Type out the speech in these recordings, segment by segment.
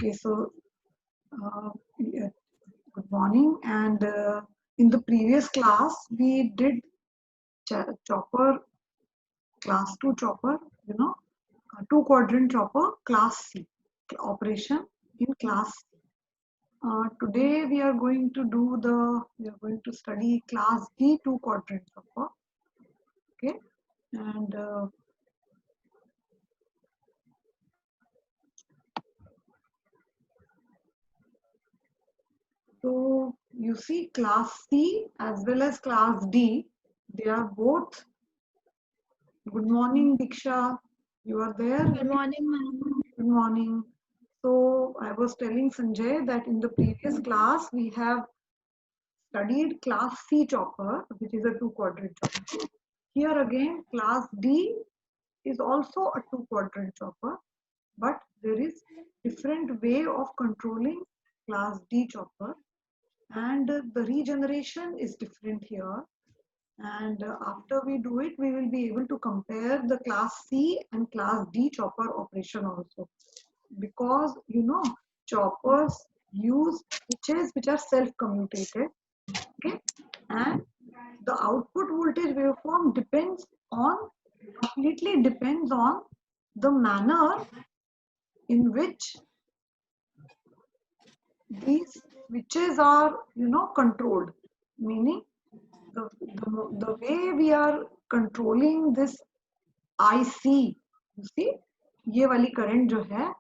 Okay, so yeah, good morning. And in the previous class, we did chopper, class 2 chopper, you know, two quadrant chopper, class C, operation in class C. Today we are going to study class D two quadrant chopper. Okay, and so you see class C as well as class D, they are both. Good morning, Diksha. You are there? Good morning, ma'am. Good morning. So I was telling Sanjay that in the previous class we have studied class C chopper, which is a two quadrant chopper. Here again, class D is also a two quadrant chopper, but there is different way of controlling class D chopper, and the regeneration is different here. And after we do it, we will be able to compare the class C and class D chopper operation also. Because choppers use switches which are self-commutated, okay, and the output voltage waveform completely depends on the manner in which these switches are controlled, meaning the way we are controlling this IC, you see, ये वाली current जो है,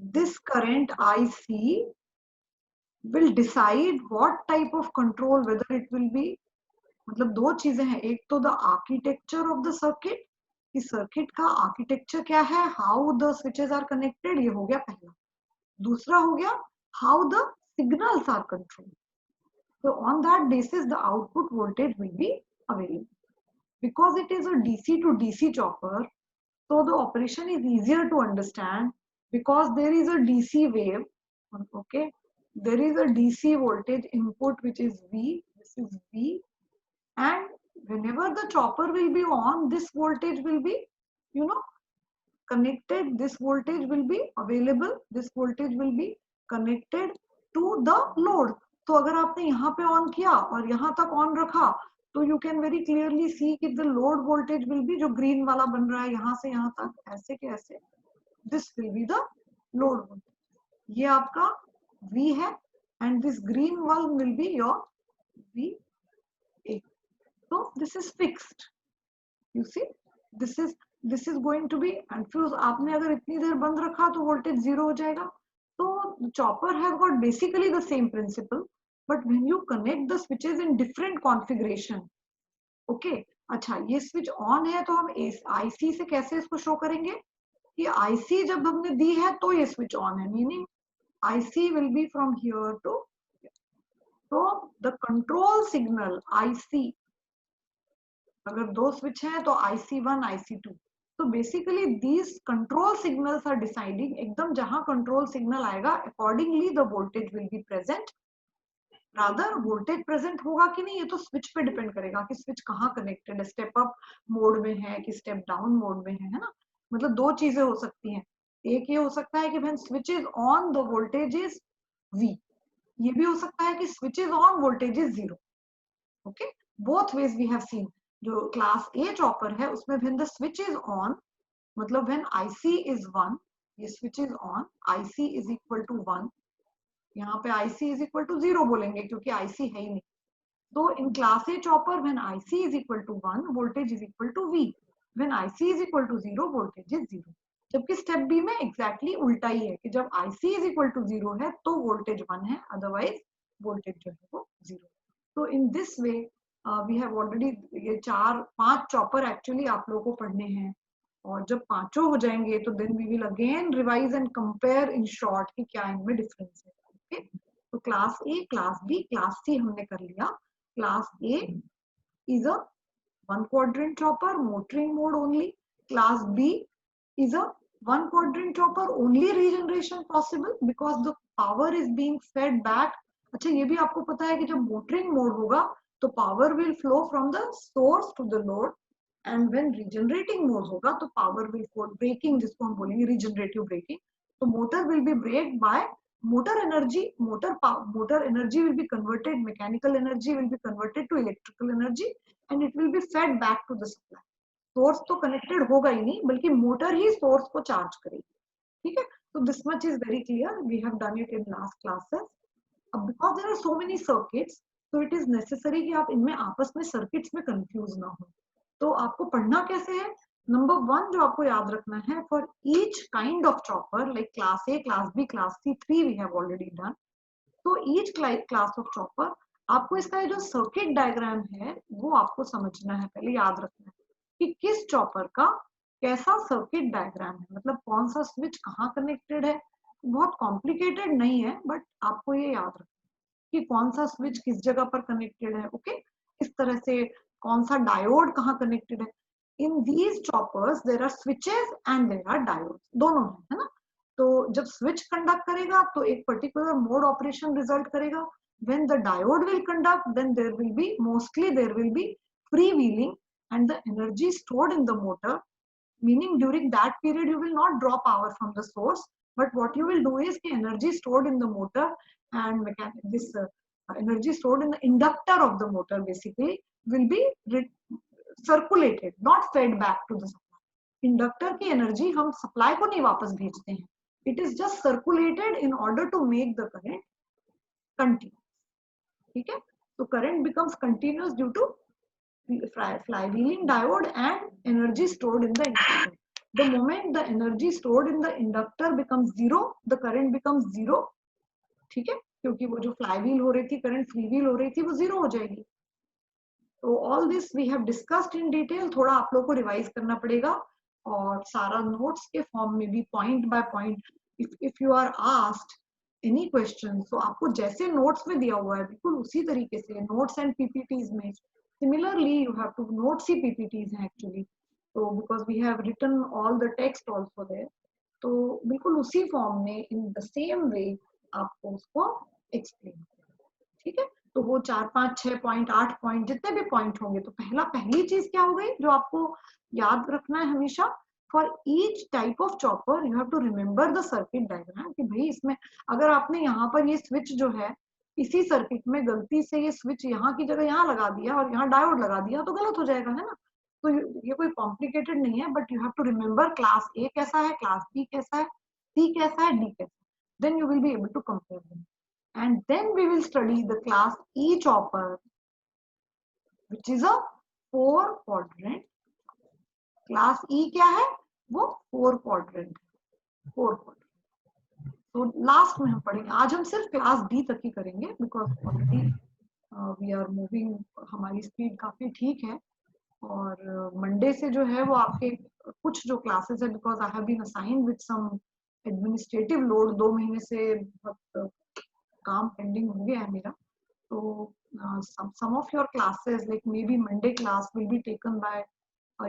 this current IC will decide what type of control, whether it will be, मतलब दो चीजें हैं, एक तो the architecture of the circuit, कि सर्किट का आर्किटेक्चर क्या है, how the switches are connected, ये हो गया पहला. दूसरा हो गया how the signals are controlled. So on that basis the output voltage will be available. Because it is a DC to DC chopper, so the operation is easier to understand because there is a DC wave, okay, there is a DC voltage input which is V, this is V, and whenever the chopper will be on, this voltage will be, you know, connected, this voltage will be available, this voltage will be connected to the load. तो अगर आपने यहाँ पे on किया और यहाँ तक on रखा तो you can very clearly see कि the load voltage will be, जो ग्रीन वाला बन रहा है यहाँ से यहाँ तक ऐसे के ऐसे, this will be the load voltage. ये आपका V है and this green one will be your VA. So this is fixed. You see, this is going to be confused. आपने अगर इतनी देर बंद रखा तो वोल्टेज जीरो हो जाएगा. तो chopper have got basically the same principle, but when you connect the switches in different configuration, okay, अच्छा ये स्विच ऑन है तो हम IC से कैसे इसको शो करेंगे कि IC जब हमने दी है तो ये स्विच ऑन है, meaning IC will be from here to here. So the control signal IC, अगर दो स्विच है तो IC1 IC2, तो basically these control signals are deciding, एकदम जहां कंट्रोल सिग्नल आएगा accordingly the voltage will be present. Rather voltage present होगा कि नहीं ये तो स्विच पे डिपेंड करेगा कि स्विच कहाँ कनेक्टेड है, स्टेप अप मोड में है कि स्टेप डाउन मोड में है ना. मतलब दो चीजें हो सकती हैं, एक ये हो सकता है कि when switch is on the voltage is V, ये भी हो सकता है कि switch is on voltage is zero. Okay, both ways we have seen. जो क्लास ए चॉपर है उसमें when the switch is on, मतलब व्हेन IC इज 1, ये switch is on, IC is equal to 1, यहाँ पे IC इज इक्वल टू 0 बोलेंगे क्योंकि IC है ही नहीं. तो in class A chopper when IC is equal to 1 voltage is equal to V, when IC is equal to 0 voltage is 0. जबकि step B में एग्जैक्टली उल्टा ही है कि जब IC इज इक्वल टू 0 है तो वोल्टेज 1 है, अदरवाइज वोल्टेज जो है वो 0. तो in this way we have already, ये 4-5 चॉपर एक्चुअली आप लोगों को पढ़ने हैं, और जब पांचों हो जाएंगे तो then we will again revise and compare in short कि क्या इनमें डिफरेंस है. ओके, तो class A, class B, class C हमने कर लिया. Class A is a one quadrant chopper, motoring mode only. Class B is a one quadrant chopper, only regeneration possible because the power is being fed back. अच्छा ये भी आपको पता है कि जब मोटरिंग मोड होगा तो power will flow from the source to the load, and when regenerating mode होगा तो पावर विल फ्लो, ब्रेकिंग जिसको हम बोलेंगे रीजनरेटिव ब्रेकिंग, तो motor will be braked by motor energy will be converted, mechanical energy will be converted to electrical energy and it will be fed back to the supply. Source तो connected होगा ही नहीं, बल्कि motor ही source को charge करेगी. ठीक है, तो this much is very clear. We have done it in last classes. अब because there are so many circuits, तो इट इज नेसेसरी कि आप इनमें आपस में सर्किट्स में कंफ्यूज ना हो. तो आपको पढ़ना कैसे है? नंबर 1 जो आपको याद रखना है, for each kind of chopper like class A, class B, class C, 3 we have already done. तो ईच क्लास ऑफ चॉपर, आपको इसका जो सर्किट डायग्राम है वो आपको समझना है, पहले याद रखना है कि किस चॉपर का कैसा सर्किट डायग्राम है, मतलब कौन सा स्विच कहाँ कनेक्टेड है. बहुत कॉम्प्लिकेटेड नहीं है, बट आपको ये याद रखना कि कौन सा स्विच किस जगह पर कनेक्टेड है. ओके, इस तरह से कौन सा डायोड कहाँ कनेक्टेड है. In these choppers there are switches and there are diodes, दोनों है ना. तो जब स्विच कंडक्ट करेगा तो एक पर्टिकुलर मोड ऑपरेशन रिजल्ट करेगा. when the diode will conduct, then there will be freewheeling and the energy stored in the motor, meaning during that period you will not draw power from the source, but what you will do is the energy stored in the motor and this energy stored in the inductor of the motor basically will be circulated, not fed back to the supply. Inductor की energy हम supply को नहीं वापस भेजते हैं. It is just circulated in order to make the current continuous. ठीक है, तो current becomes continuous due to flywheeling diode and energy stored in the inductor. The moment the energy stored in the inductor becomes zero, the current becomes zero. ठीक है, क्योंकि वो जो flywheel हो रही थी, current freewheel हो रही थी, वो zero हो जाएगी. तो all this we have discussed in detail. थोड़ा आप लोगों को रिवाइज करना पड़ेगा और सारा नोट्स के फॉर्म में भी point by point. if you are asked any question, so आपको जैसे नोट्स में दिया हुआ है बिल्कुल उसी तरीके से नोट्स एंड पीपीटीज में similarly you have to notes he PPTs हैं actually. So because we have written all the text also there, तो बिल्कुल उसी फॉर्म में in the same way आपको उसको explain. ठीक है, तो वो 4, 5, 6 पॉइंट, 8 पॉइंट, जितने भी पॉइंट होंगे, तो पहली चीज क्या हो गई जो आपको याद रखना है हमेशा, for each type of chopper you have to remember the circuit diagram. कि भाई इसमें अगर आपने यहाँ पर ये स्विच जो है इसी सर्किट में गलती से ये स्विच यहाँ की जगह यहाँ लगा दिया और यहाँ डायोड लगा दिया तो गलत हो जाएगा, है ना. तो ये कोई कॉम्प्लिकेटेड नहीं है, but you have to remember class A कैसा है, क्लास बी कैसा है, सी कैसा है, डी कैसा है. Then you will be able to compare them. And then we will study the class E chopper, which is a 4 quadrant. Class E क्या है? वो 4 quadrant. 4 quadrant. तो लास्ट में हम पढ़ेंगे. आज हम सिर्फ क्लास D तक ही करेंगे because already we are moving. हमारी स्पीड काफी ठीक है और मंडे से जो है वो आपके कुछ जो क्लासेस है, because I have been assigned with some administrative load, 2 महीने से बहुत काम पेंडिंग हो गया है मेरा. तो some of your classes like maybe Monday class will be taken by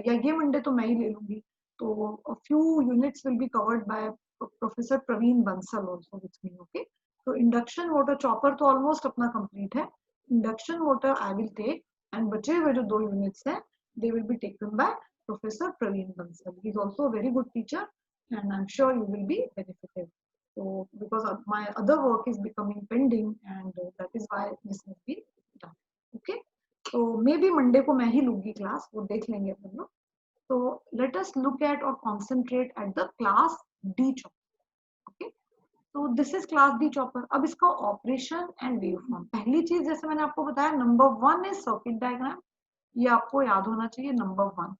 या ये मंडे तो मैं ही ले लूंगी. तो a few units will be covered by Professor Praveen Bansal also with me. Okay, तो induction motor chopper तो almost अपना complete है. Induction motor I will take and बचे हुए जो 2 units हैं they will be taken by Professor Praveen Bansal. He is also a very good teacher and I'm sure you will be benefited. So because my other work is becoming pending and that is why this has been done. Okay, so maybe Monday को मैं ही लूंगी class, वो देख लेंगे अपन लोग. So let us look at or concentrate at the class D chopper. Okay, so this is class D chopper. अब इसका operation and waveform. पहली चीज जैसे मैंने आपको बताया, नंबर 1 इज सर्किट डायग्राम. ये आपको याद होना चाहिए नंबर 1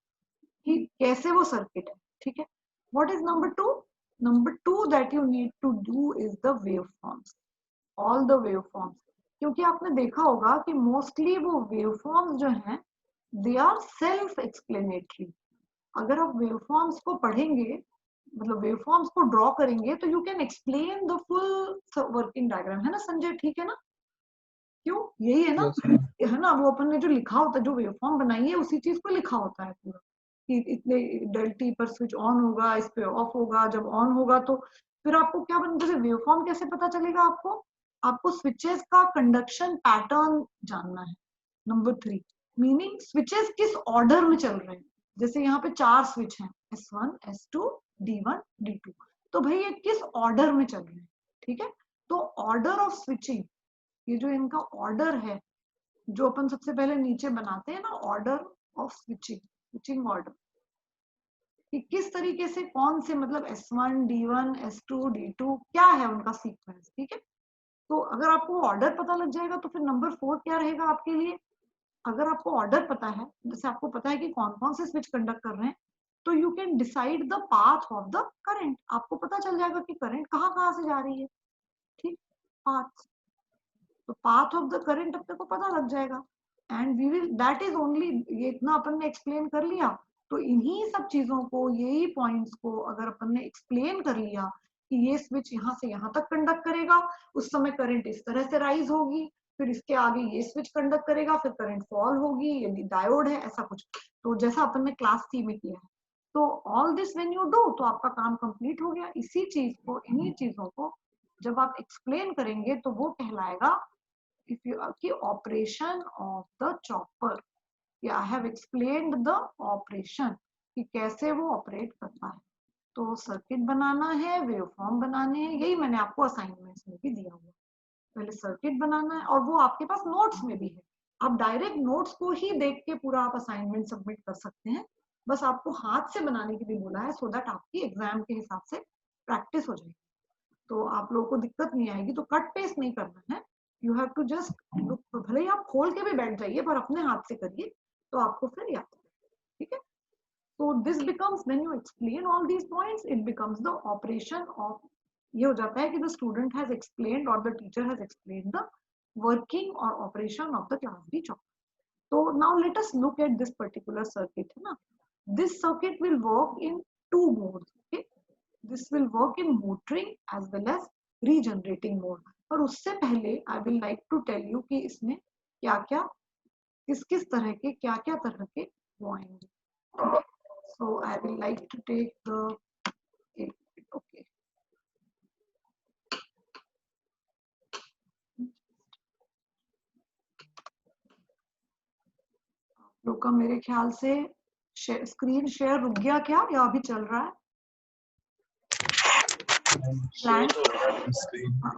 कि कैसे वो सर्किट है. ठीक है, what is number 2? Number 2 that you need to do is the waveforms, all the waveforms. क्योंकि आपने देखा होगा कि मोस्टली वो waveforms जो हैं they are self explanatory. अगर आप waveforms को पढ़ेंगे, मतलब waveforms को ड्रॉ करेंगे, तो you can explain the full working diagram. है ना संजय, ठीक है ना? क्यों, यही है ना? yes. है ना, वो अपन ने जो लिखा होता है, जो waveform बनाई है उसी चीज को लिखा होता है पूरा कि इतने डेल टी पर स्विच ऑन होगा, इस पे ऑफ होगा, जब ऑन होगा तो फिर आपको क्या बनता है, वेवफॉर्म कैसे पता चलेगा आपको स्विचेस का कंडक्शन पैटर्न जानना है. नंबर 3 मीनिंग स्विचेस किस ऑर्डर में चल रहे हैं. जैसे यहाँ पे 4 स्विच हैं, S1, S2, D1, D2. तो भाई ये किस ऑर्डर में चल रहे हैं. ठीक है, तो ऑर्डर ऑफ स्विचिंग, ये जो इनका ऑर्डर है, जो अपन सबसे पहले नीचे बनाते हैं ना, order of switching, switching order, कि किस तरीके से कौन से मतलब S1 D1 S2 D2 क्या है उनका सीक्वेंस, ठीक है। तो अगर आपको ऑर्डर पता लग जाएगा तो फिर नंबर 4 क्या रहेगा आपके लिए। अगर आपको ऑर्डर पता है, जैसे आपको पता है कि कौन कौन से स्विच कंडक्ट कर रहे हैं, तो you can decide the path of the current, आपको पता चल जाएगा कि करंट कहाँ कहाँ से जा रही है, ठीक, पाथ, तो पाथ ऑफ द करंट अपने को पता लग जाएगा। And we will, that is only, ये इतना अपन ने एक्सप्लेन कर लिया, तो इन्हीं सब चीजों को, यही पॉइंट्स को अगर अपन ने एक्सप्लेन कर लिया कि ये स्विच यहाँ से यहाँ तक कंडक्ट करेगा, उस समय करंट इस तरह से राइज होगी, फिर इसके आगे ये स्विच कंडक्ट करेगा, फिर करंट फॉल होगी, यदि डायोड है, ऐसा कुछ, तो जैसा अपन ने क्लास सी में किया है। तो all this when you do, तो आपका काम कंप्लीट हो गया। इसी चीज को, इन्हीं चीजों को जब आप एक्सप्लेन करेंगे तो वो कहलाएगा if you की operation of the chopper, या I have explained the operation, कि कैसे वो ऑपरेट करता है। तो सर्किट बनाना है, वेवफॉर्म बनाने हैं, यही मैंने आपको असाइनमेंट्स में भी दिया हुआ, पहले सर्किट बनाना है, और वो आपके पास नोट्स में भी है, आप डायरेक्ट नोट्स को ही देख के पूरा आप असाइनमेंट सबमिट कर सकते हैं। बस आपको हाथ से बनाने के लिए बोला है, सो दैट आपकी एग्जाम के हिसाब से प्रैक्टिस हो जाएगी, तो आप लोगों को दिक्कत नहीं आएगी। तो कट पेस्ट नहीं करना है, you have to just look, भले ही आप खोल के भी बैठ जाइए पर अपने हाथ से करिए, तो आपको फिर याद है, ठीक है। So this becomes, when you explain all these points, it becomes the operation of, ये हो जाता है कि the student has explained or the teacher has explained the working or operation of the class B chopper. So now let us look at this particular circuit, है ना। This circuit will work in two modes, okay. This will work in motoring as well as regenerating mode. पर उससे पहले I will like to tell you कि इसमें क्या क्या, किस किस तरह के, क्या क्या तरह के वो आएंगे। So I will like to take the, okay. आप लोग का मेरे ख्याल से स्क्रीन शेयर रुक गया क्या, या अभी चल रहा है।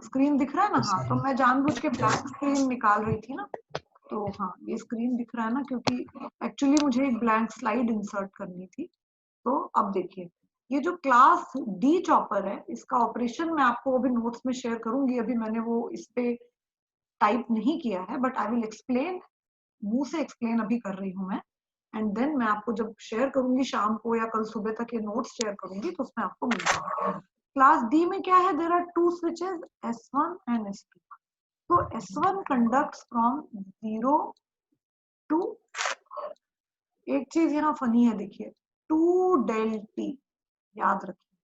स्क्रीन दिख रहा है ना, हाँ, तो मैं जानबूझ के ब्लैंक स्क्रीन निकाल रही थी ना, तो हाँ ये स्क्रीन दिख रहा है ना, क्योंकि एक्चुअली मुझे एक ब्लैंक स्लाइड इंसर्ट करनी थी। तो अब देखिए, ये जो क्लास डी चॉपर है, इसका ऑपरेशन मैं आपको अभी नोट्स में शेयर करूंगी, अभी मैंने वो इस पे टाइप नहीं किया है, बट आई विल एक्सप्लेन, मुंह से एक्सप्लेन अभी कर रही हूँ मैं, एंड देन मैं आपको जब शेयर करूंगी शाम को या कल सुबह तक ये नोट्स शेयर करूंगी, तो उसमें आपको मिल जाएगा। क्लास डी में क्या है, there are two switches S1 and S2। तो S1 कंडक्ट्स फ्रॉम 0 टू, एक चीज यहाँ फनी है, देखिए, टू डेल टी, याद रखिए।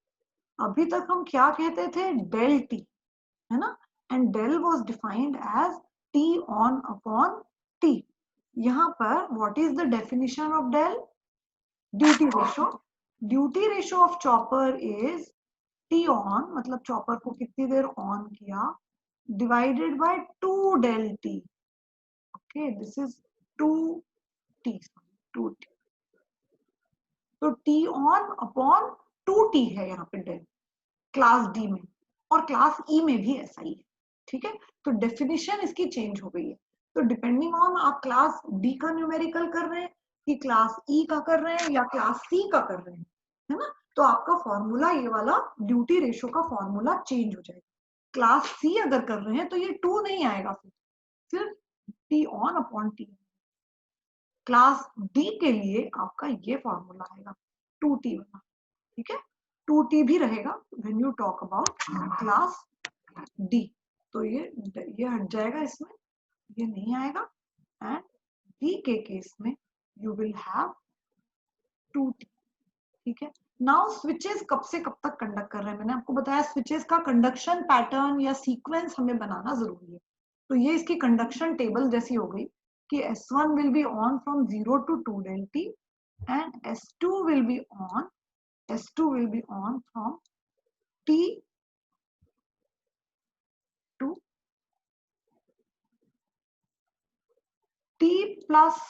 अभी तक हम क्या कहते थे, डेल टी, है ना, and del was defined as T on upon T. यहाँ पर what is the definition of del, duty ratio. Duty ratio of chopper is T on, मतलब चॉपर को कितनी देर ऑन किया, divided by two del T, okay, this is two T, two T, तो T on upon two T है यहाँ पे del, class D में, और क्लास ई में भी ऐसा ही है, ठीक है। तो डेफिनेशन इसकी चेंज हो गई है। तो डिपेंडिंग ऑन आप क्लास डी का न्यूमेरिकल कर रहे हैं कि क्लास ई का कर रहे हैं या क्लास सी का कर रहे हैं, है ना, तो आपका फॉर्मूला, ये वाला ड्यूटी रेशो का फॉर्मूला चेंज हो जाएगा। क्लास सी अगर कर रहे हैं तो ये टू नहीं आएगा, फिर सिर्फ T on upon T. Class D के लिए आपका ये फॉर्मूला आएगा, टू टी वाला, ठीक है। टू टी भी रहेगा when you talk about class D, तो ये हट जाएगा इसमें, ये नहीं आएगा, एंड डी के केस में you will have two T, ठीक है। नाउ स्विचेस कब से कब तक कंडक्ट कर रहे हैं, मैंने आपको बताया स्विचेस का कंडक्शन पैटर्न या सीक्वेंस हमें बनाना जरूरी है। तो ये इसकी कंडक्शन टेबल जैसी हो गई कि S1 will be on from 0 to 2 del T and S2 will be on from T to T plus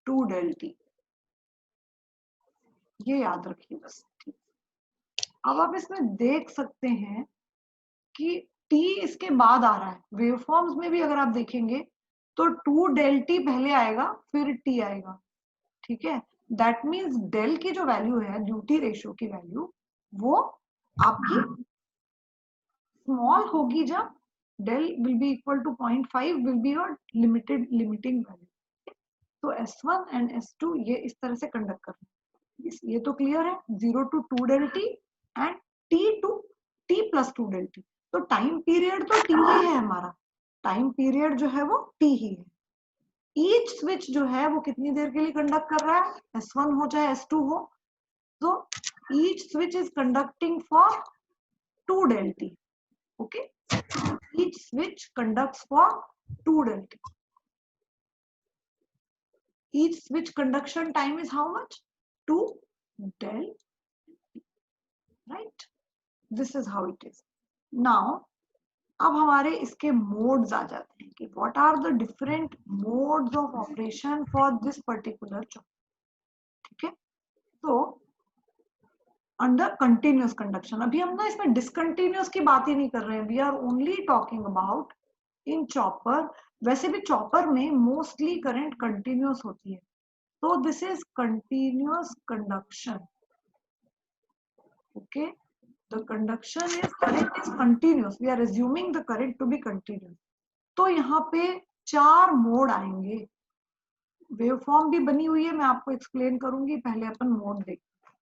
2 del T, ये याद रखिए बस, ठीक। अब आप इसमें देख सकते हैं कि T इसके बाद आ रहा है। वेवफॉर्म्स में भी अगर आप देखेंगे तो 2 del T पहले आएगा फिर T आएगा, ठीक है। दैट मीन्स डेल की जो वैल्यू है, ड्यूटी रेशियो की वैल्यू, वो आपकी स्मॉल होगी जब del will be equal to 0.5 will be your limiting value. तो S1 एंड S2 ये इस तरह से कंडक्ट कर रहे हैं। ये तो क्लियर है, 0 to 2 del T and T to T plus 2 del T। तो टाइम पीरियड तो T ही है हमारा, टाइम पीरियड जो है वो T ही है। ईच स्विच जो है वो कितनी देर के लिए कंडक्ट कर रहा है, S1 हो चाहे S2 हो, तो each switch is conducting for 2 del T, okay, each switch conducts for 2 del T. Each switch conduction time is how much, 2 del T, right? This is how it is. Now अब हमारे इसके modes आ जाते हैं कि what are the different modes of operation for this particular job, ठीक है। तो under continuous conduction, अभी हम ना इसमें डिसकंटिन्यूअस की बात ही नहीं कर रहे हैं, we are only talking about in chopper. वैसे भी चॉपर में मोस्टली करंट कंटिन्यूअस होती है, तो this is continuous conduction, okay. The conduction is, current is continuous, we are assuming the current to be continuous. तो यहाँ पे 4 मोड आएंगे। वेवफॉर्म भी बनी हुई है, मैं आपको एक्सप्लेन करूंगी, पहले अपन मोड देखते हैं।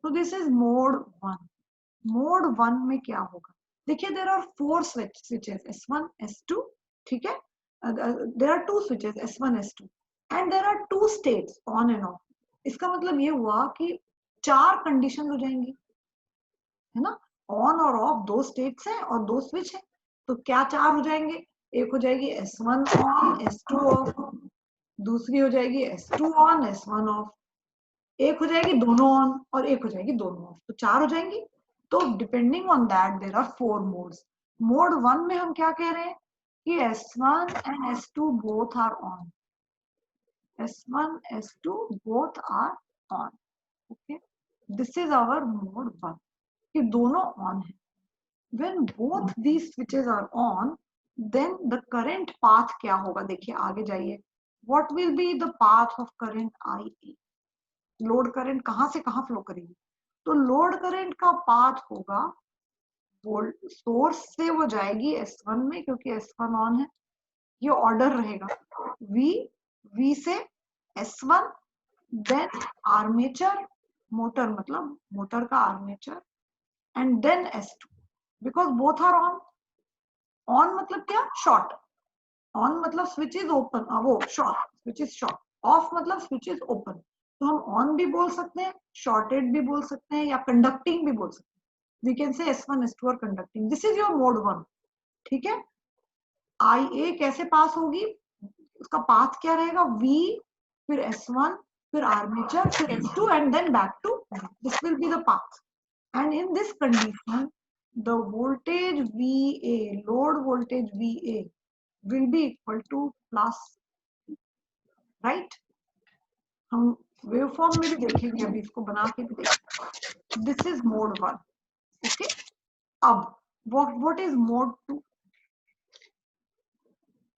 तो दिस इज मोड 1। मोड 1 में क्या होगा, देखिए there are 4 switches S1 S2, ठीक है। There are 2 switches S1 S2 and there are 2 states on and off. इसका मतलब ये हुआ कि 4 कंडीशन हो जाएंगी, है ना। ऑन और ऑफ 2 स्टेट्स हैं और 2 स्विच है, तो क्या 4 हो जाएंगे, एक हो जाएगी S1 ऑन S2 ऑफ, दूसरी हो जाएगी S2 ऑन S1 ऑफ, एक हो जाएगी दोनों ऑन और एक हो जाएगी दोनों ऑफ, तो 4 हो जाएंगी। तो depending on that there are 4 modes. Mode 1 में हम क्या कह रहे हैं कि S1 and S2 both are on, S1 S2 both are on, okay. This is our mode 1 कि दोनों ऑन है। when both these switches are on, then the current path क्या होगा, देखिए आगे जाइए, what will be the path of current IA, load current कहां से कहां फ्लो करेगी, तो लोड करंट का पाथ होगा, वोल्ट सोर्स से वो जाएगी S1 में क्योंकि S1 ऑन है, ये ऑर्डर रहेगा, V, V से S1, देन आर्मेचर, मोटर मतलब मोटर का armature, and then S2, because both are on. On मतलब क्या, शॉर्ट, ऑन मतलब स्विच इज ओपन, वो short, switch is short, off मतलब स्विच इज ओपन। तो हम ऑन भी बोल सकते हैं, शॉर्टेड भी बोल सकते हैं, या कंडक्टिंग भी बोल सकते हैं। वी कैन से S1 S2 are conducting, this is your mode 1, ठीक है। IA कैसे पास होगी, उसका पाथ क्या रहेगा, V, फिर S1, फिर आर्मेचर, फिर S2 and then back to, this will be the path. And in this condition the voltage VA, load voltage VA will be equal to plus, right? हम waveform में भी देखेंगे, अभी इसको बना के भी देखेंगे। This is mode 1, okay. अब व्हाट इज मोड 2,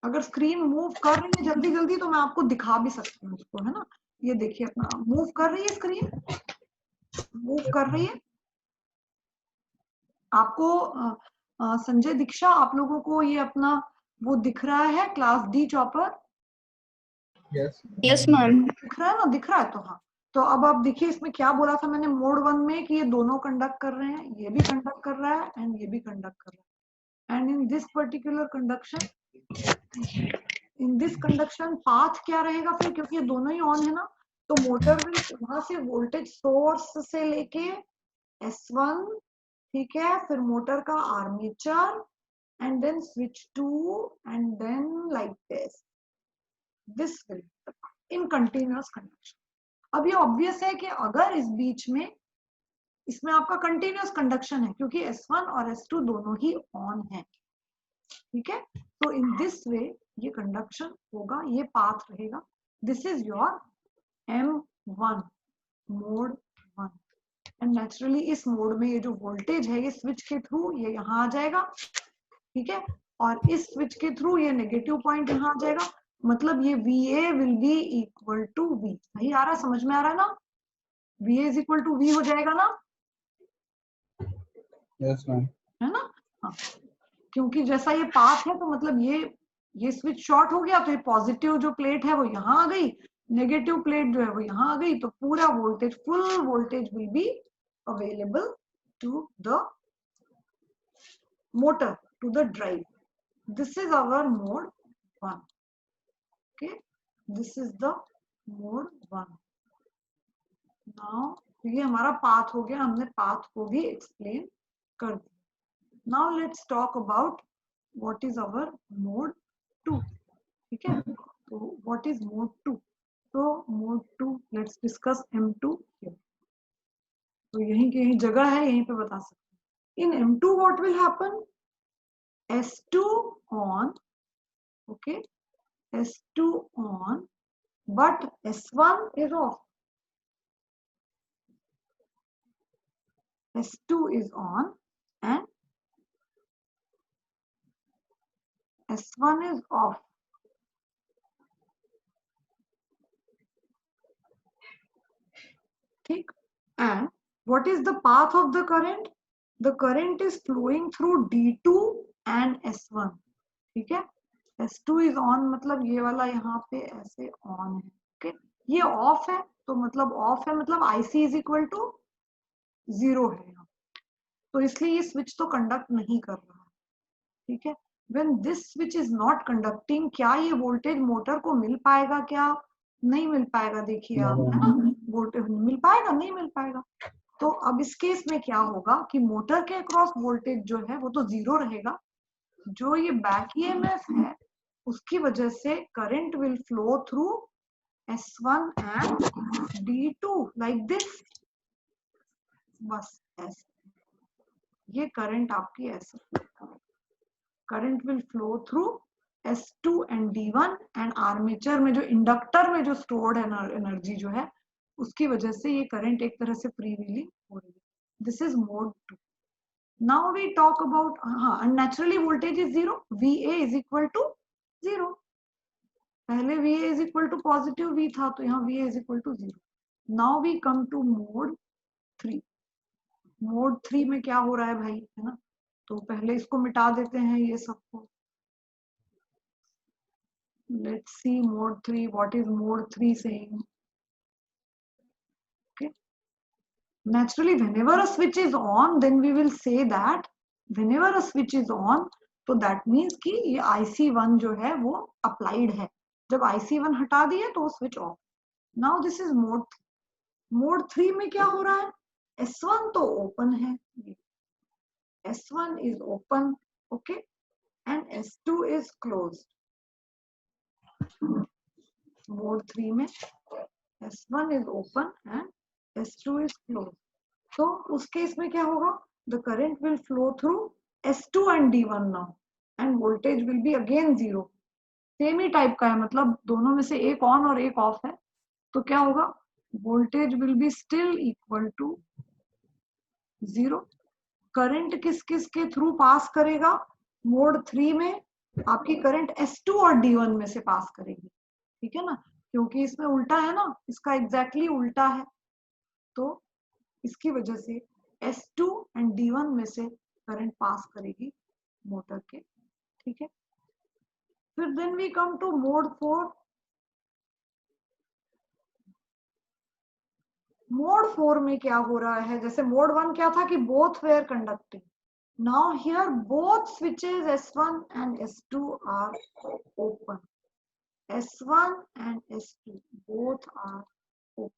अगर स्क्रीन मूव कर रही है जल्दी जल्दी तो मैं आपको दिखा भी सकती हूँ उसको, है ना। ये देखिए अपना मूव कर रही है, स्क्रीन मूव कर रही है आपको। संजय दीक्षा, आप लोगों को ये अपना वो दिख रहा है, class D chopper, yes ma'am. दिख रहा है ना, दिख रहा है तो हाँ। तो अब आप देखिए इसमें क्या बोला था मैंने मोड 1 में कि ये दोनों कंडक्ट कर रहे हैं, ये भी कंडक्ट कर रहा है एंड ये भी कंडक्ट कर रहा है। And in this particular conduction, in this conduction path क्या रहेगा फिर, क्योंकि ये दोनों ही ऑन है ना, तो मोटर विल वहां से वोल्टेज सोर्स से लेके S1, ठीक है, फिर मोटर का armature and then switch two and then like this will in continuous conduction. अब ये ऑब्वियस है कि अगर इस बीच में इसमें आपका कंटिन्यूअस कंडक्शन है क्योंकि S1 और S2 दोनों ही ऑन है, ठीक है। तो इन दिस वे ये कंडक्शन होगा, ये पाथ रहेगा। This is your M1, mode 1। And naturally इस मोड में ये जो वोल्टेज है ये स्विच के थ्रू ये यहाँ आ जाएगा, ठीक है, और इस स्विच के थ्रू ये नेगेटिव पॉइंट यहाँ आ जाएगा, मतलब ये VA will be equal to V। सही आ रहा है, समझ में आ रहा है ना? VA is equal to V हो जाएगा ना? Yes ma'am. है ना? हाँ, क्योंकि जैसा ये पाथ है तो मतलब ये स्विच शॉर्ट हो गया तो ये पॉजिटिव जो प्लेट है वो यहाँ आ गई, नेगेटिव प्लेट जो है वो यहाँ आ गई, तो पूरा voltage, full voltage will be available to the motor, to the drive. This is our mode 1. Okay, this is the mode 1. Now ये हमारा पाथ हो गया, हमने पाथ को भी एक्सप्लेन कर दिया। Now let's talk about what is our mode 2. ठीक है, तो what is mode 2? तो mode 2, let's discuss M2 here. तो यहीं की यहीं जगह है, यहीं पे बता सकते हैं। In M2 what will happen? S2 on, okay, S2 on, but S1 is off. S2 is on and S1 is off. ठीक, and what is the path of the current? The current is flowing through D2 and S1. ठीक है, S2 is on मतलब ये वाला यहाँ पे ऐसे on है, okay? ये off है तो मतलब off है, मतलब IC is equal to 0 है यहाँ, तो इसलिए ये स्विच तो कंडक्ट नहीं कर रहा है। ठीक है, when this switch is not conducting, क्या ये वोल्टेज मोटर को मिल पाएगा? क्या नहीं मिल पाएगा? देखिए आप, है ना, वोल्टेज मिल पाएगा? नहीं मिल पाएगा। तो अब इस केस में क्या होगा कि मोटर के अक्रॉस वोल्टेज जो है वो तो 0 रहेगा, जो ये बैक EMF है उसकी वजह से current will flow through S1 and D2 like this, बस ऐसे, ये करंट आपकी ऐसे, current will flow through S2 and D1 and armature में जो इंडक्टर में जो स्टोर्ड एनर्जी जो है उसकी वजह से ये करंट एक तरह से फ्री व्हीलिंग हो रही है। This is mode 2। Now we talk about, हाँ, naturally voltage is 0, VA is equal to 0। पहले VA is equal to positive V था, तो यहाँ VA is equal to 0। Now we come to mode 3। Mode 3 में क्या हो रहा है भाई, है ना? तो पहले इसको मिटा देते हैं ये सबको। Let's see mode 3. What is mode 3 saying? Okay. Naturally, whenever a switch is on, then we will say that whenever a switch is on, तो that means कि ये IC1 जो है वो applied है। जब IC1 हटा दिए तो switch off. Now this is mode 3. Mode 3 में क्या हो रहा है? S1 तो open है, S1 is open, okay, and S2 is closed. Mode 3 में S1 is open and S2 is closed. तो उस केस में क्या होगा? The current will flow through S2 and D1 now, and voltage will be again 0. Same he type का है, मतलब दोनों में से एक ऑन और एक ऑफ है, तो क्या होगा? Voltage will be still equal to 0। Current किस किस के थ्रू पास करेगा? मोड 3 में आपकी करंट S2 और D1 में से पास करेगी। ठीक है ना, क्योंकि इसमें उल्टा है ना, इसका एग्जैक्टली उल्टा है, तो इसकी वजह से S2 एंड D1 में से करंट पास करेगी मोटर के। ठीक है, फिर then we come to mode 4। Mode 4 में क्या हो रहा है? जैसे मोड 1 क्या था कि both were conducting, now here both switches S1 and S2 are open, S1 and S2 both are open.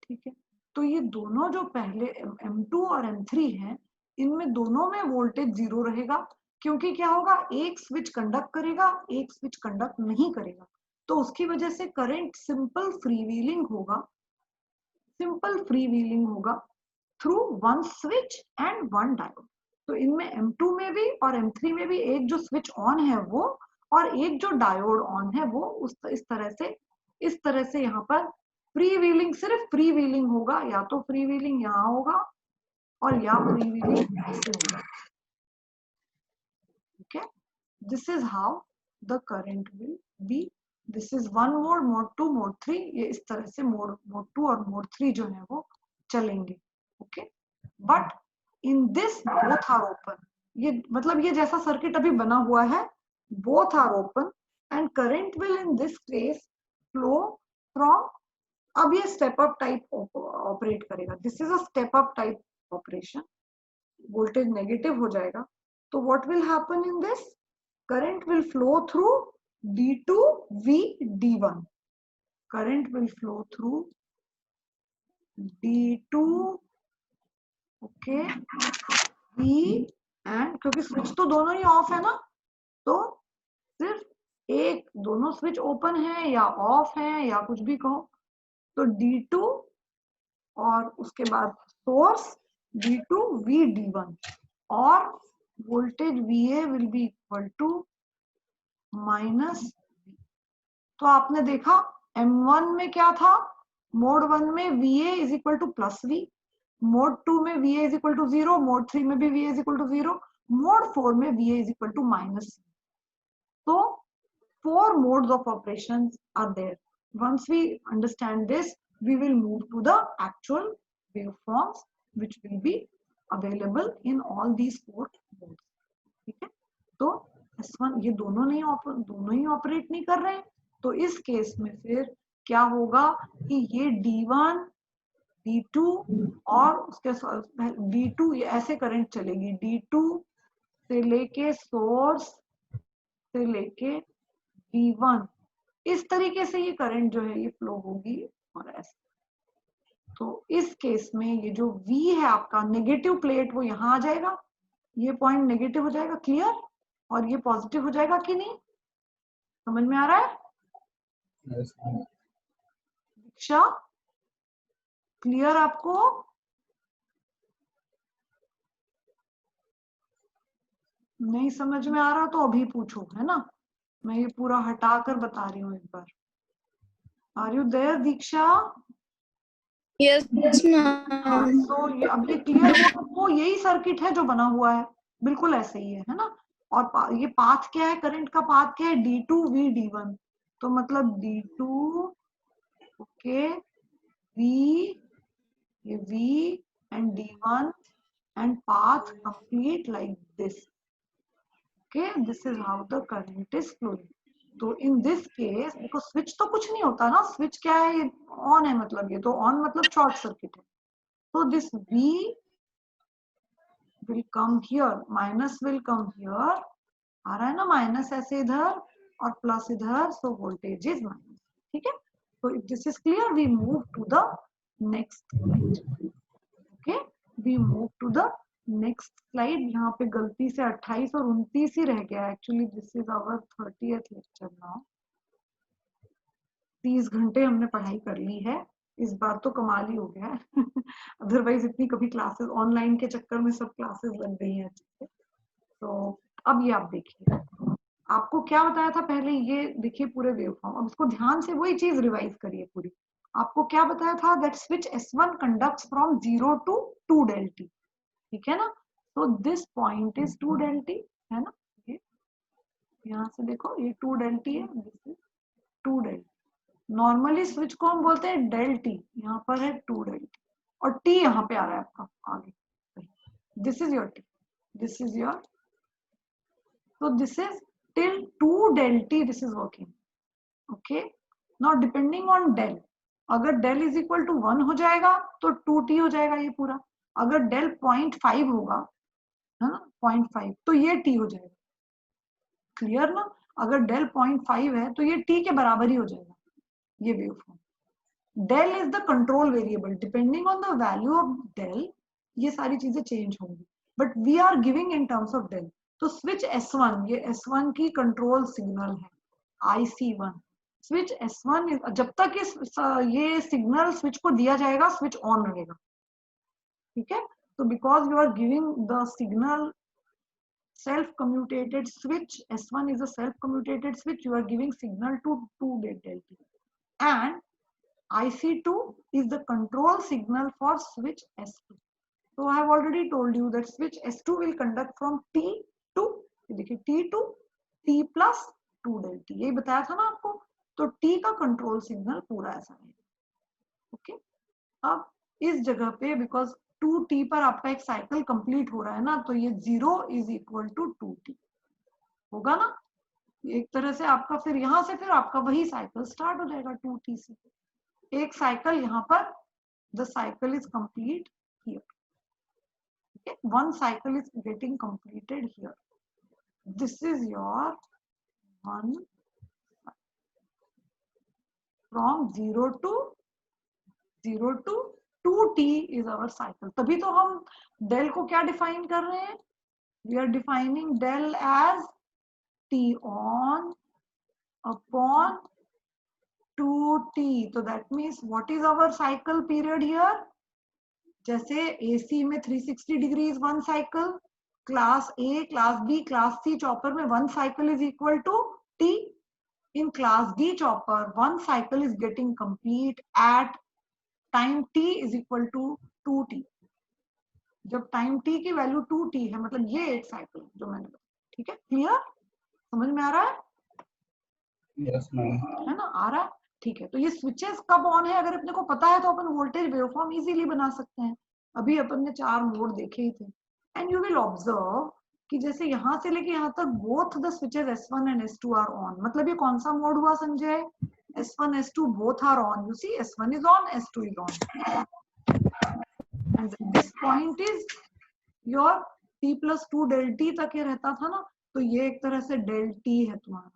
ठीक है, तो ये दोनों जो पहले M2 और M3 हैं, इनमें दोनों में वोल्टेज 0 रहेगा, क्योंकि क्या होगा? एक स्विच कंडक्ट करेगा, एक स्विच कंडक्ट नहीं करेगा, तो उसकी वजह से करंट सिंपल फ्री व्हीलिंग होगा, सिंपल फ्री व्हीलिंग होगा through one switch and one diode. तो इनमें M2 में भी और M3 में भी एक जो स्विच ऑन है वो, और एक जो डायोड ऑन है वो, इस तरह से यहाँ पर फ्री व्हीलिंग सिर्फ फ्री व्हीलिंग होगा, या तो फ्री व्हीलिंग यहाँ होगा और या फ्री व्हीलिंग ऐसे होगा. Okay, this is how the current will be. This is one mode, mode 2, mode 3. ये इस तरह से mode 2 और mode 3 जो है वो चलेंगे. Okay, but in this both are open. ये मतलब ये जैसा सर्किट अभी बना हुआ है, both are open and current will in this case flow from, अब ये स्टेप अप टाइप ऑपरेट करेगा. This is a step up type operation. Voltage negative हो जाएगा, तो what will happen in this, current will flow through D2 V D1. Current will flow through D2 okay V, and क्योंकि switch तो दोनों ही of है ना, तो सिर्फ एक, दोनों स्विच ओपन है या ऑफ है या कुछ भी कहो, तो D2 और उसके बाद सोर्स D2 V D1 और voltage VA will be equal to minus. तो आपने देखा M1 में क्या था, मोड 1 में VA is equal to plus V, mode 2 में VA is equal to 0, mode 3 में भी VA is equal to 0, mode 4 में VA is equal to minus. तो 4 modes of operations are there. Once we understand this, we will move to the actual waveforms which will be available in all these 4 modes. ठीक है, तो S1 ये दोनों ही operate नहीं कर रहे हैं, तो इस केस में फिर क्या होगा कि ये D1 D2 और उसके D2 ये ऐसे करंट चलेगी, D2 से लेके सोर्स से लेके V1, इस तरीके से ये करंट जो है ये फ्लो होगी और ऐसे. तो इस केस में ये जो V है आपका नेगेटिव प्लेट वो यहाँ आ जाएगा, ये पॉइंट नेगेटिव हो जाएगा, क्लियर, और ये पॉजिटिव हो जाएगा कि नहीं, समझ में आ रहा है दीक्षा, क्लियर आपको? नहीं समझ में आ रहा तो अभी पूछो, है ना, मैं ये पूरा हटा कर बता रही हूँ एक बार. Are you there Deeksha? Yes ma'am. तो ये अब ये क्लियर हुआ आपको, यही सर्किट है जो बना हुआ है, बिल्कुल ऐसे ही है ना. और ये पाथ क्या है, करंट का पाथ क्या है, D2 V D1, तो मतलब D2 ओके V, ये V and D1 and path complete like this. Okay, this is how the current is flowing. तो in this case देखो स्विच तो कुछ नहीं होता ना, स्विच क्या है, ऑन है, मतलब ये तो ऑन मतलब शॉर्ट सर्किट है. तो this V will come here, minus will come here, आ रहा है ना माइनस ऐसे इधर और प्लस इधर, सो वोल्टेज इज माइनस. ठीक है, तो if this is clear we move to the next slide. Okay, we move to the next slide. यहाँ पे गलती से 28 और 29 ही रह गया, actually this is our 30th lecture now. 30 घंटे हमने पढ़ाई कर ली है, इस बार तो कमाल ही हो गया है. अदरवाइज इतनी कभी क्लासेस ऑनलाइन के चक्कर में सब क्लासेस लग गई हैं अच्छे से. तो अब ये आप देखिए, आपको क्या बताया था पहले, ये देखिए पूरे वेवफॉर्म, अब इसको ध्यान से वही चीज रिवाइज करिए पूरी. आपको क्या बताया था, that switch S1 conducts from 0 to 2 del T. ठीक है ना, तो this point is 2 del T, है ना, ये यहाँ से देखो ये 2 del T है, this is 2 del T. Normally switch को हम बोलते हैं डेल टी, यहाँ पर है 2 del T और T यहाँ पे आ रहा है आपका आगे, this is your T, this is your, so this is till 2 del T this is working. Okay, now depending on del, अगर del is equal to 1 हो जाएगा तो 2T हो जाएगा ये पूरा, अगर del 0.5 होगा, है ना 0.5, तो ये T हो जाएगा. क्लियर ना, अगर del 0.5 है तो ये T के बराबर ही हो जाएगा ये waveform. del is the control variable, depending on the value of del ये सारी चीजें चेंज होंगी, but we are giving in terms of del. तो स्विच S1, ये S1 की कंट्रोल सिग्नल है IC1. स्विच S1 जब तक ये सिग्नल स्विच को दिया जाएगा स्विच ऑन रहेगा. ठीक है, तो because you are giving the signal self commutated switch, S1 is a self commutated switch, you are giving signal to 2 del T, and IC2 is the control signal for switch S2. So I have already told you that switch S2 will conduct from T to, देखिए T to T plus 2 del T, यही बताया था ना आपको. तो T का control signal पूरा ऐसा है. ओके, अब इस जगह पे बिकॉज 2T पर आपका एक साइकिल कंप्लीट हो रहा है ना, तो ये 0 इज इक्वल टू 2T होगा ना. एक तरह से आपका फिर यहाँ से फिर आपका वही साइकिल स्टार्ट हो जाएगा 2T से. एक साइकिल यहाँ पर, the cycle is complete here. Okay, one cycle is getting completed here. This is your one from 0 to 2T is our cycle. तभी तो हम del को क्या define कर रहे हैं? We are defining del as T on upon 2T. So that means what is our cycle period here? जैसे AC में 360 degree is one cycle, class A, class B, class C chopper में one cycle is equal to T. In class D chopper one cycle is getting complete at time T is equal to 2T. जब time T की value 2T है, मतलब ये एक cycle जो मैंने बताया. ठीक है, क्लियर, समझ में आ रहा है? Yes ma'am. है ना, आ रहा है. ठीक है, तो ये स्विचेस कब ऑन है अगर अपने को पता है तो अपन वोल्टेज वेवफॉर्म इजीली बना सकते हैं. अभी अपन ने 4 मोड देखे ही थे. एंड यू विल ऑब्जर्व कि जैसे यहां से लेके यहां तक both the switches S1 and S2 are on. मतलब ये कौन सा मोड हुआ Sanjay? S1 S2 both are on. You see, S1 is on, S2 is on. And this point is your T plus 2 del T तक ये रहता था ना, तो ये एक तरह से del T है तुम्हारा.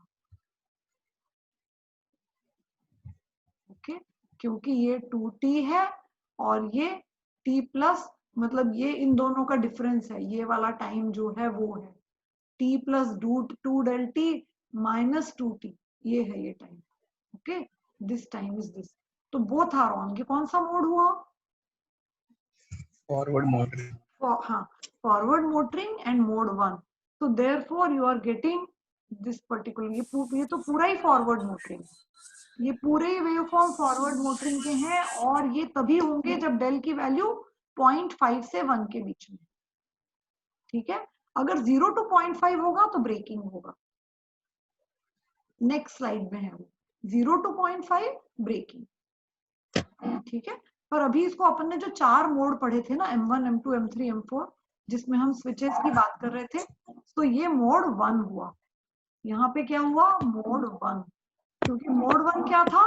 ओके, क्योंकि ये 2T है और ये T प्लस, मतलब ये इन दोनों का डिफरेंस है. ये वाला टाइम जो है वो है T plus 2 del T minus 2T, ये है ये time. Okay, this time is this. तो बोथ आर ऑन. ये कौन सा मोड हुआ? Forward motoring. हाँ, फॉरवर्ड मोटरिंग एंड मोड 1. तो therefore you are getting this particular, ये तो पूरा ही फॉरवर्ड मोटरिंग, ये पूरे वेवफॉर्म फॉरवर्ड मोटरिंग के हैं. और ये तभी होंगे जब डेल की वैल्यू 0.5 से 1 के बीच में. ठीक है, अगर 0 to 0.5 होगा तो ब्रेकिंग होगा. नेक्स्ट स्लाइड में है वो 0 to 0.5 ब्रेकिंग. ठीक है, पर अभी इसको अपन ने जो 4 मोड पढ़े थे ना, M1, M2, M3, M4, जिसमें हम स्विचेस की बात कर रहे थे, तो ये मोड 1 हुआ. यहाँ पे क्या हुआ? मोड 1. क्योंकि मोड 1 क्या था?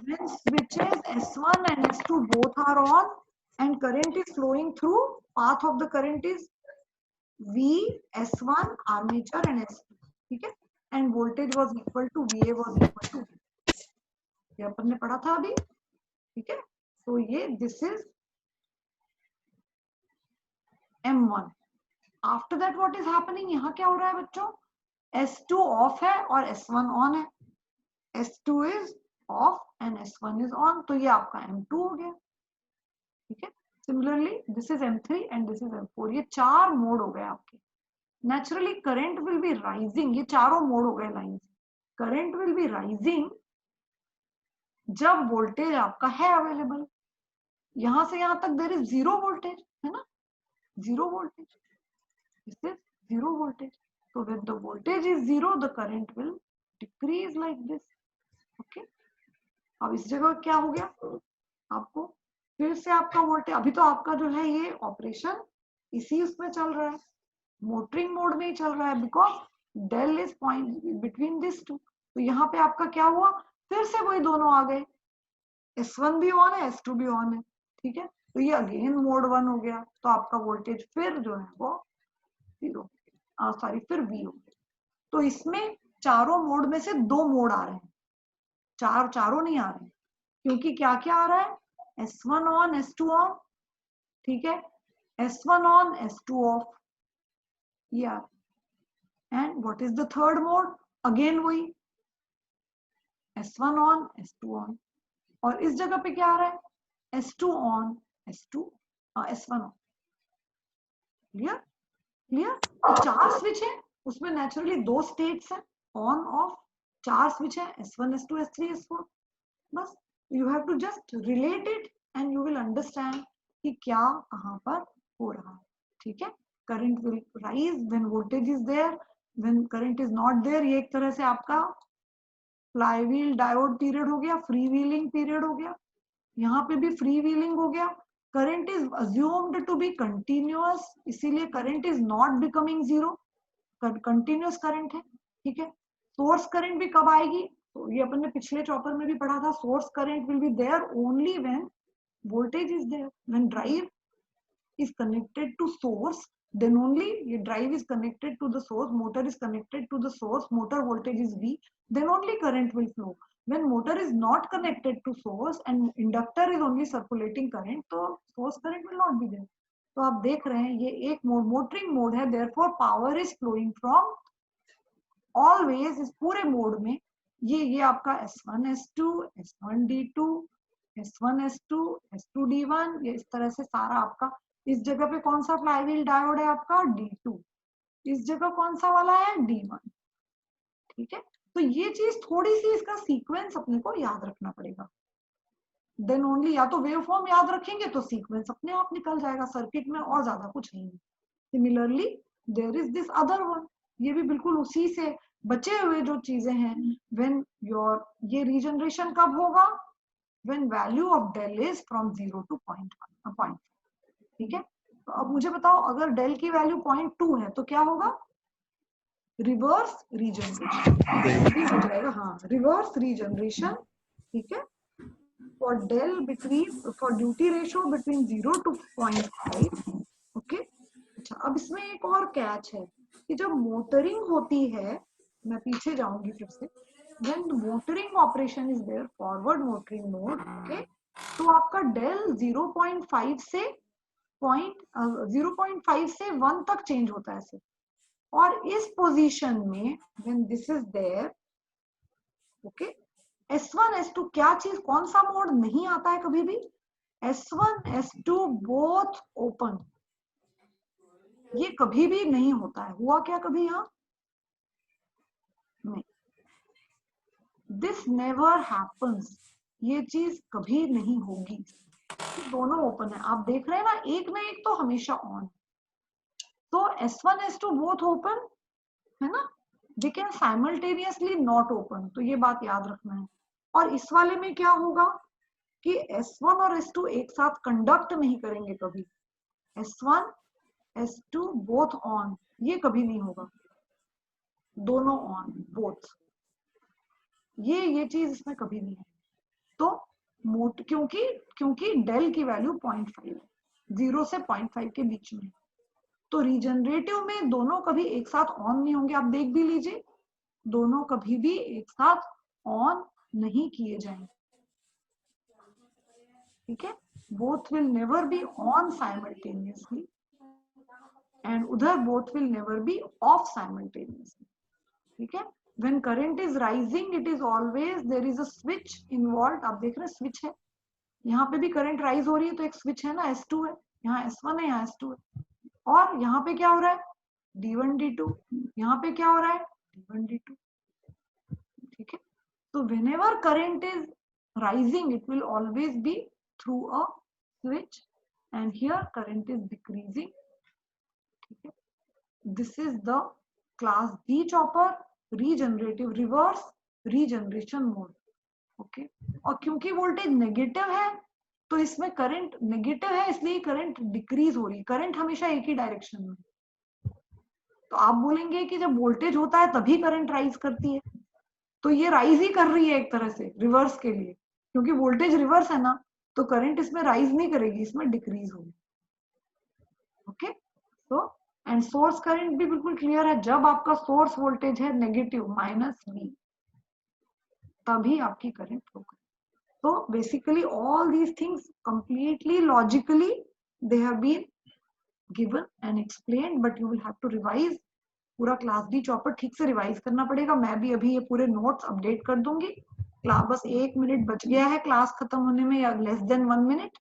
When switches S1 and S2 both are on and current is flowing through, path of the current is V, S1, armature and S2. ठीक है, and voltage was equal to VA was equal to V. ये अपन ने पढ़ा था अभी. ठीक है, तो ये this is M1. After that what is happening? यहाँ क्या हो रहा है बच्चों? S2 ऑफ है और S1 ऑन है. S2 is off and S1 is on, तो ये आपका M2 हो गया. ठीक है, similarly this is M3 and this is M4. ये 4 मोड हो गए आपके. Naturally current will B rising. ये चारों मोड हो गए लाइन से. करंट विल बी राइजिंग जब वोल्टेज आपका है अवेलेबल. यहां से यहां तक देयर इज 0 वोल्टेज, है ना, 0 voltage. This is 0 voltage. So when the voltage is 0, the current will decrease like this. Okay. अब इस जगह क्या हो गया आपको? फिर से आपका वोल्टेज, अभी तो आपका जो है ये ऑपरेशन इसी उसमें चल रहा है, मोटरिंग मोड में ही चल रहा है, because del is point between this two. तो यहाँ पे आपका क्या हुआ? फिर से वही दोनों आ गए. S1 भी ऑन है, S2 भी ऑन है. ठीक है, तो ये अगेन मोड 1 हो गया. तो आपका वोल्टेज फिर जो है वो 0, सॉरी फिर V हो गया. तो इसमें चारों मोड में से 2 मोड आ रहे हैं, चारों नहीं आ रहे हैं. क्योंकि क्या क्या आ रहा है? S1 on, S2 on. ठीक है, S1 ऑन, S2 ऑफ. या and what is the third mode? Again वही S1 ऑन, S2 ऑन. और इस जगह पे क्या आ रहा है? S2 on, S1 on. Clear clear. तो 4 स्विच है, उसमें नेचुरली 2 स्टेट्स हैं, ऑन ऑफ. 4 स्विच है, S1, S2, S3, S4. बस you have to just relate it and you will understand कि क्या कहाँ पर हो रहा है, ठीक है। Current will rise when voltage is there, when current is not there. ये एक तरह से आपका फ्लाईव्हील डायोड पीरियड हो गया, फ्री व्हीलिंग पीरियड हो गया, यहाँ पे भी फ्री व्हीलिंग हो गया। Current is assumed to be continuous, इसीलिए current is not becoming zero, continuous current है, ठीक है। सोर्स करंट भी कब आएगी, तो ये अपन ने पिछले चॉपर में भी पढ़ा था, source current will be there only when voltage is there, when drive is connected to source, then only your drive is connected to the source, motor is connected to the source, motor voltage is V, then only current will flow. When motor is not connected to source and inductor is only circulating current, तो source current will not be there. तो आप देख रहे हैं ये एक mode, motoring mode है, therefore power is flowing from always, इस पूरे मोड में ये आपका S1 S2 S1 D2 S1 S2 S2 D1, ये इस तरह से सारा आपका, इस जगह पे कौन सा फ्लाईव्हील डायोड है आपका D2, इस जगह कौन सा वाला है D1, ठीक है। तो ये चीज थोड़ी सी इसका सीक्वेंस अपने को याद रखना पड़ेगा, देन ओनली, या तो वेव फॉर्म याद रखेंगे तो सीक्वेंस अपने आप निकल जाएगा सर्किट में, और ज्यादा कुछ नहीं है। Similarly there is this other one, ये भी बिल्कुल उसी से बचे हुए जो चीजें हैं। व्हेन योर, ये रीजनरेशन कब होगा, when value of del is from 0 to 0.1, ठीक है। तो अब मुझे बताओ अगर डेल की वैल्यू 0.2 है तो क्या होगा, रिवर्स रीजनरेशन हो जाएगा, हाँ रिवर्स रीजनरेशन, ठीक है। For del between, for duty ratio between 0 to 0.5, okay. अच्छा, अब इसमें एक और कैच है कि जब मोटरिंग होती है, मैं पीछे जाऊंगी फिर से, when the motoring operation is there, forward motoring mode, okay, तो आपका डेल 0.5 से 0.5 से 1 तक चेंज होता है सिर्फ, और इस पोजीशन में when this is there, okay, S1 S2 क्या चीज, कौन सा मोड नहीं आता है कभी भी, S1 S2 बोथ ओपन, ये कभी भी नहीं होता है। हुआ क्या कभी यहाँ, नहीं, दिस नेवर हैपन्स, ये चीज कभी नहीं होगी, दोनों ओपन है। आप देख रहे हैं ना, एक ना एक तो हमेशा ऑन, तो S1 S2 बोथ ओपन है ना, they can simultaneously not open, तो ये बात याद रखना है। और इस वाले में क्या होगा कि S1 और S2 एक साथ कंडक्ट नहीं करेंगे कभी, S1 S2 बोथ ऑन, ये कभी नहीं होगा, दोनों ऑन बोथ, ये चीज इसमें कभी नहीं है। तो क्योंकि डेल की वैल्यू 0.5 है, 0 से 0.5 के बीच में, तो रीजनरेटिव में दोनों कभी एक साथ ऑन नहीं होंगे, आप देख भी लीजिए, दोनों कभी भी एक साथ ऑन नहीं किए जाएंगे, ठीक है। Both will never be on simultaneously and उधर both will never be off simultaneously, ठीक है। When current is rising, it is always there is a switch involved, आप देख रहे हैं स्विच है, यहाँ पे भी करंट राइज हो रही है तो एक स्विच है ना, S2 है, यहाँ S1 है, यहाँ S2 है, और यहाँ पे क्या हो रहा है, D1 D2, यहाँ पे क्या हो रहा है, D1 D2, ठीक है। तो whenever current is rising, it will always be through a switch, and here current is decreasing, ठीक है। This is the class D chopper regenerative reverse regeneration mode, okay. और क्योंकि वोल्टेज नेगेटिव है तो इसमें करंट नेगेटिव है, इसलिए current decrease हो रही है, करंट हमेशा एक ही डायरेक्शन में। तो आप बोलेंगे कि जब वोल्टेज होता है तभी करंट राइज करती है, तो ये राइज ही कर रही है एक तरह से रिवर्स के लिए, क्योंकि वोल्टेज रिवर्स है ना, तो करंट इसमें राइज नहीं करेगी, इसमें डिक्रीज होगी, ओके। तो एंड सोर्स करंट भी बिल्कुल क्लियर है, जब आपका सोर्स वोल्टेज है नेगेटिव -V, तभी आपकी करंट फ्लो करे। तो basically all these things completely logically they have been given and explained, but you will have to revise, पूरा क्लास डी चॉपर ठीक से रिवाइज करना पड़ेगा। मैं भी अभी ये पूरे नोट्स अपडेट कर दूंगी, क्लास बस 1 मिनट बच गया है क्लास खत्म होने में, या लेस देन 1 मिनट,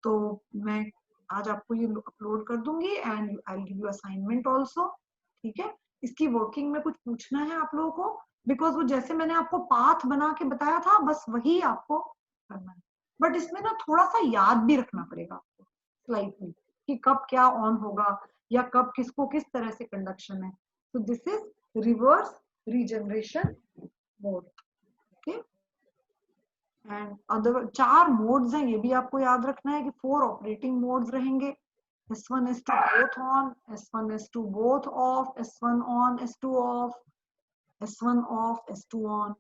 तो मैं आज आपको ये अपलोड कर दूंगी and I will give you assignment also, ठीक है। इसकी वर्किंग में कुछ पूछना है आप लोगों को, बिकॉज वो जैसे मैंने आपको पाथ बना के बताया था, बस वही आपको करना है। बट इसमें ना थोड़ा सा याद भी रखना पड़ेगा आपको स्लाइटली कि कब क्या ऑन होगा या कब किसको किस तरह से कंडक्शन है। तो this is reverse regeneration mode. Okay, and other 4 modes हैं, ये भी आपको याद रखना है कि 4 ऑपरेटिंग मोड्स रहेंगे। S1 S2 both on, S1 S2 both off, S1 on, S2 off, S1 off, S2 on,